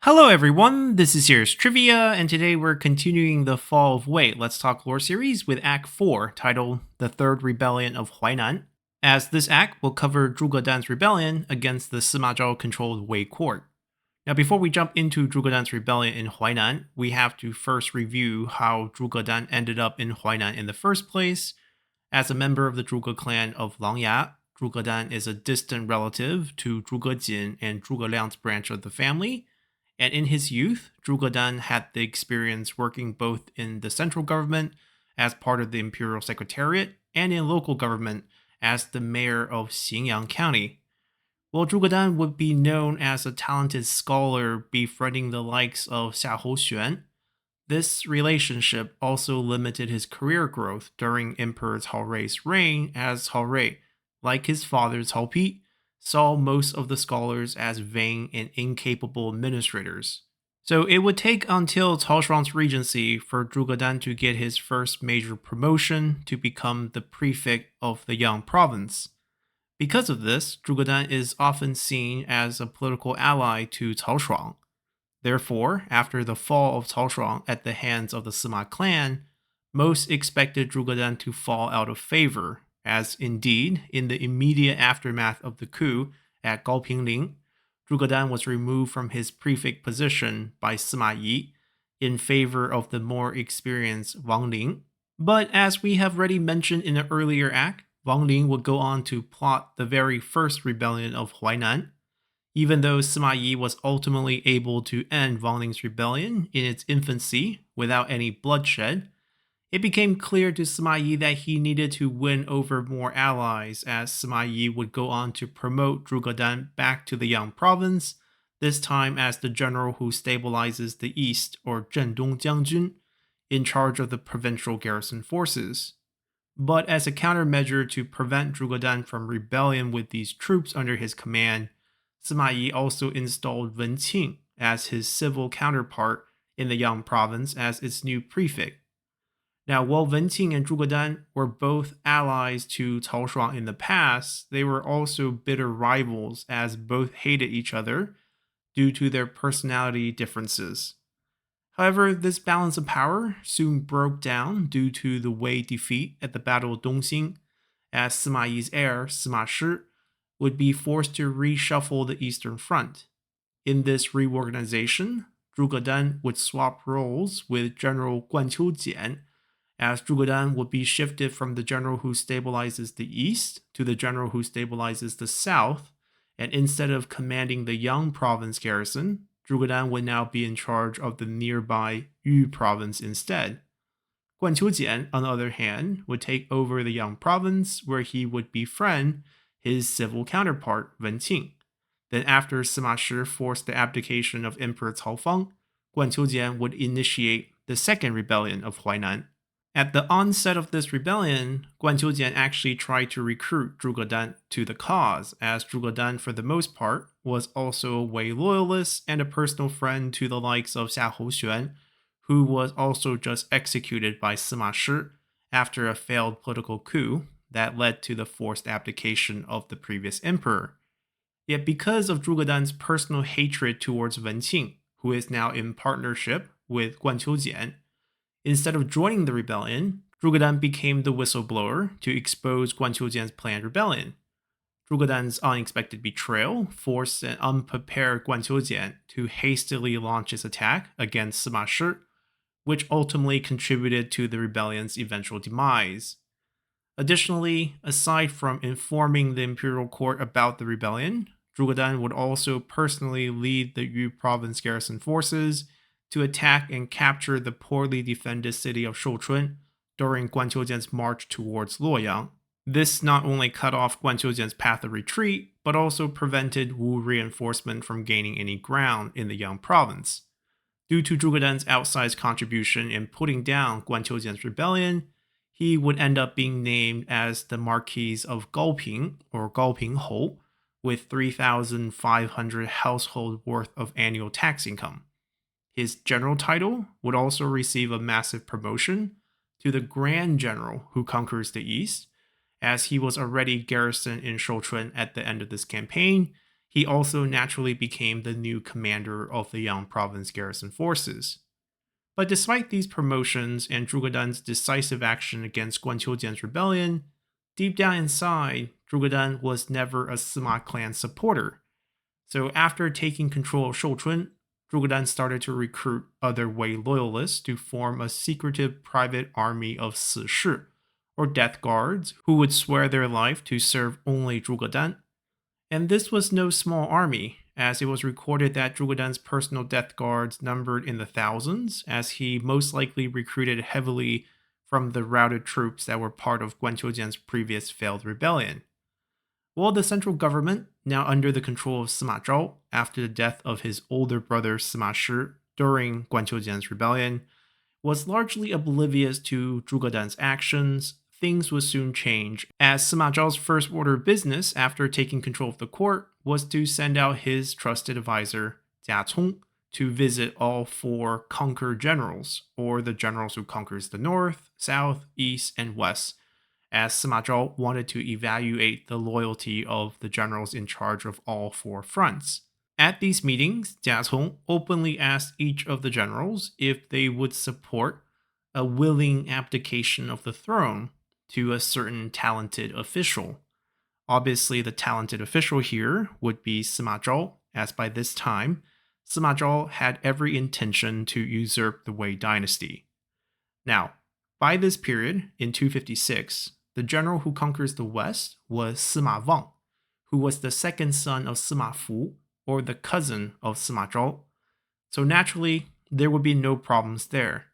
Hello everyone, this is Serious Trivia, and today we're continuing the Fall of Wei Let's Talk Lore series with Act 4, titled The Third Rebellion of Huainan, as this act will cover Drugan's rebellion against the Sima Zhao-controlled Wei court. Now before we jump into Drugan's rebellion in Huainan, we have to first review how Drugan ended up in Huainan in the first place. As a member of the Druga clan of Langya, Drugan is a distant relative to Zhuge Jin and Zhuge Liang's branch of the family, and in his youth, Drugan had the experience working both in the central government as part of the imperial secretariat and in local government as the mayor of Xinyang County. While Drugan would be known as a talented scholar befriending the likes of Xiahou Xuan, this relationship also limited his career growth during Emperor Cao Rui's reign, as Cao Rui, like his father Cao Pi, saw most of the scholars as vain and incapable administrators. So it would take until Cao Shuang's regency for Drugan to get his first major promotion to become the prefect of the Yang province. Because of this, Drugan is often seen as a political ally to Cao Shuang. Therefore, after the fall of Cao Shuang at the hands of the Sima clan, most expected Drugan to fall out of favor, as indeed, in the immediate aftermath of the coup at Gaopingling, Drugan was removed from his prefect position by Sima Yi in favor of the more experienced Wang Ling. But as we have already mentioned in an earlier act, Wang Ling would go on to plot the very first rebellion of Huainan. Even though Sima Yi was ultimately able to end Wang Ling's rebellion in its infancy without any bloodshed, it became clear to Sima Yi that he needed to win over more allies, as Sima Yi would go on to promote Drugan back to the Yang province, this time as the general who stabilizes the east, or Zhendong Jiangjun, in charge of the provincial garrison forces. But as a countermeasure to prevent Drugan from rebellion with these troops under his command, Sima Yi also installed Wen Qing as his civil counterpart in the Yang province as its new prefect. Now, while Wen Qing and Drugan were both allies to Cao Shuang in the past, they were also bitter rivals as both hated each other due to their personality differences. However, this balance of power soon broke down due to the Wei defeat at the Battle of Dongxing, as Sima Yi's heir, Sima Shi, would be forced to reshuffle the Eastern Front. In this reorganization, Drugan would swap roles with General Guanqiu Jian, as Drugan would be shifted from the general who stabilizes the east to the general who stabilizes the south, and instead of commanding the Yang province garrison, Drugan would now be in charge of the nearby Yu province instead. Guanqiu Jian, on the other hand, would take over the Yang province, where he would befriend his civil counterpart, Wen Qing. Then after Sima Shi forced the abdication of Emperor Cao Fang, Guanqiu Jian would initiate the second rebellion of Huainan. At the onset of this rebellion, Guanqiu Jian actually tried to recruit Drugan to the cause, as Drugan, for the most part, was also a Wei loyalist and a personal friend to the likes of Xiahou Xuan, who was also just executed by Sima Shi after a failed political coup that led to the forced abdication of the previous emperor. Yet because of Drugan's personal hatred towards Wen Qing, who is now in partnership with Guanqiu Jian, instead of joining the rebellion, Drugan became the whistleblower to expose Guanqiu Jian's planned rebellion. Drugan's unexpected betrayal forced an unprepared Guanqiu Jian to hastily launch his attack against Sima Shi, which ultimately contributed to the rebellion's eventual demise. Additionally, aside from informing the imperial court about the rebellion, Drugan would also personally lead the Yu province garrison forces to attack and capture the poorly defended city of Shouchun during Guanqiu Jian's march towards Luoyang. This not only cut off Guanqiu Jian's path of retreat, but also prevented Wu reinforcement from gaining any ground in the Yang province. Due to Drugan's outsized contribution in putting down Guanqiu Jian's rebellion, he would end up being named as the Marquis of Gaoping, or Gaoping Hou, with 3,500 household worth of annual tax income. His general title would also receive a massive promotion to the Grand General who conquers the East, as he was already garrisoned in Shouchun at the end of this campaign. He also naturally became the new commander of the Yang province garrison forces. But despite these promotions and Drugadan's decisive action against Guanqiu's rebellion, deep down inside, Drugadan was never a Sima clan supporter. So after taking control of Shouchun, Drugadan started to recruit other Wei loyalists to form a secretive private army of Sishi, or death guards, who would swear their life to serve only Drugadan. And this was no small army, as it was recorded that Drugadan's personal death guards numbered in the thousands, as he most likely recruited heavily from the routed troops that were part of Guanqiu's previous failed rebellion. Well, the central government, now under the control of Sima Zhao after the death of his older brother Sima Shi during Guanqiu's rebellion, was largely oblivious to Drugadan's actions. Things would soon change, as Sima Zhao's first order of business after taking control of the court was to send out his trusted advisor, Jia Cong, to visit all 4 conquered generals, or the generals who conquers the north, south, east, and west, as Sima Zhao wanted to evaluate the loyalty of the generals in charge of all 4 fronts. At these meetings, Jia Cong openly asked each of the generals if they would support a willing abdication of the throne to a certain talented official. Obviously, the talented official here would be Sima Zhao, as by this time, Sima Zhao had every intention to usurp the Wei dynasty. Now, by this period, in 256, the general who conquers the west was Sima Wang, who was the second son of Sima Fu, or the cousin of Sima Zhao. So naturally, there would be no problems there.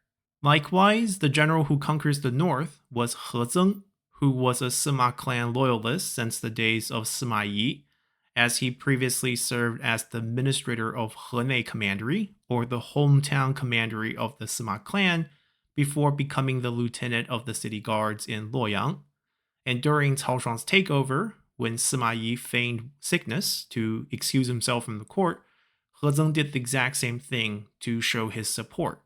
Likewise, the general who conquers the north was He Zeng, who was a Sima clan loyalist since the days of Sima Yi, as he previously served as the administrator of Henei Commandery, or the hometown commandery of the Sima clan, before becoming the lieutenant of the city guards in Luoyang. And during Cao Shuang's takeover, when Sima Yi feigned sickness to excuse himself from the court, He Zeng did the exact same thing to show his support.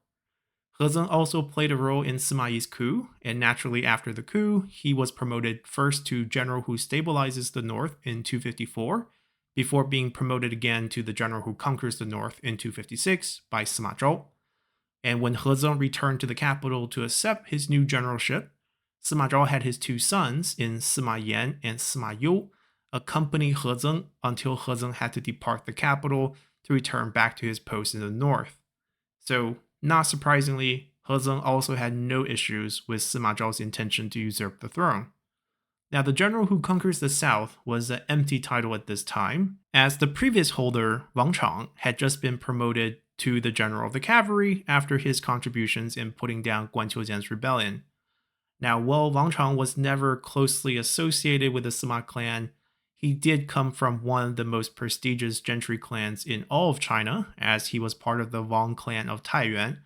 He Zeng also played a role in Sima Yi's coup, and naturally after the coup, he was promoted first to general who stabilizes the north in 254, before being promoted again to the general who conquers the north in 256 by Sima Zhao. And when He Zeng returned to the capital to accept his new generalship, Sima Zhao had his 2 sons in Sima Yan and Sima You accompany He Zeng until He Zeng had to depart the capital to return back to his post in the north. So, not surprisingly, He Zeng also had no issues with Sima Zhao's intention to usurp the throne. Now, the general who conquers the south was an empty title at this time, as the previous holder, Wang Chang, had just been promoted to the general of the cavalry after his contributions in putting down Guanqiu's rebellion. Now, while Wang Chang was never closely associated with the Sima clan, he did come from one of the most prestigious gentry clans in all of China, as he was part of the Wang clan of Taiyuan,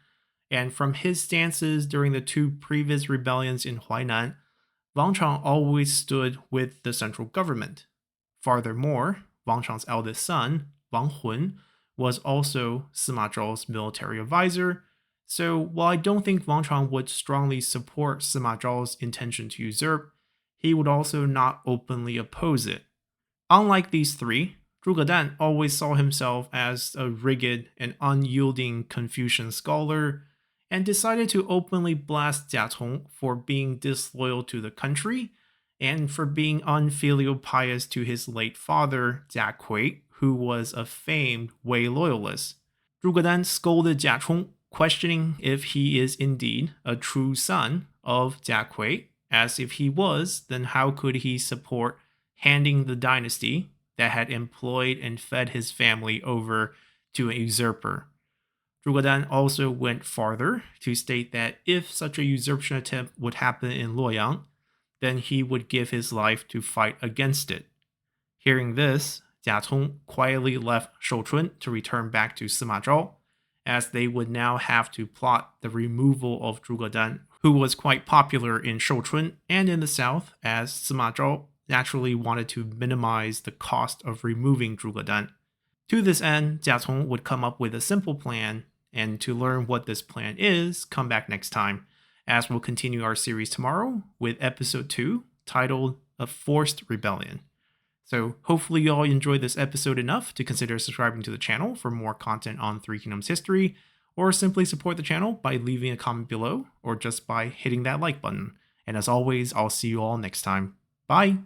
and from his stances during the 2 previous rebellions in Huainan, Wang Chang always stood with the central government. Furthermore, Wang Chang's eldest son, Wang Hun, was also Sima Zhao's military advisor. So while I don't think Wang Chang would strongly support Sima Zhao's intention to usurp, he would also not openly oppose it. Unlike these 3, Drugadan always saw himself as a rigid and unyielding Confucian scholar, and decided to openly blast Jia Cong for being disloyal to the country, and for being unfilial pious to his late father, Jia Kui, who was a famed Wei loyalist. Drugadan scolded Jia Cong, questioning if he is indeed a true son of Jia Kui, as if he was, then how could he support handing the dynasty that had employed and fed his family over to a usurper. Drugan also went farther to state that if such a usurpation attempt would happen in Luoyang, then he would give his life to fight against it. Hearing this, Jia Cong quietly left Shouchun to return back to Sima Zhao, as they would now have to plot the removal of Drugan, who was quite popular in Shouchun and in the south, as Sima Zhao naturally wanted to minimize the cost of removing Drugan. To this end, Jia Cong would come up with a simple plan, and to learn what this plan is, come back next time, as we'll continue our series tomorrow with episode 2, titled A Forced Rebellion. So hopefully you all enjoyed this episode enough to consider subscribing to the channel for more content on Three Kingdoms history, or simply support the channel by leaving a comment below, or just by hitting that like button. And as always, I'll see you all next time. Bye!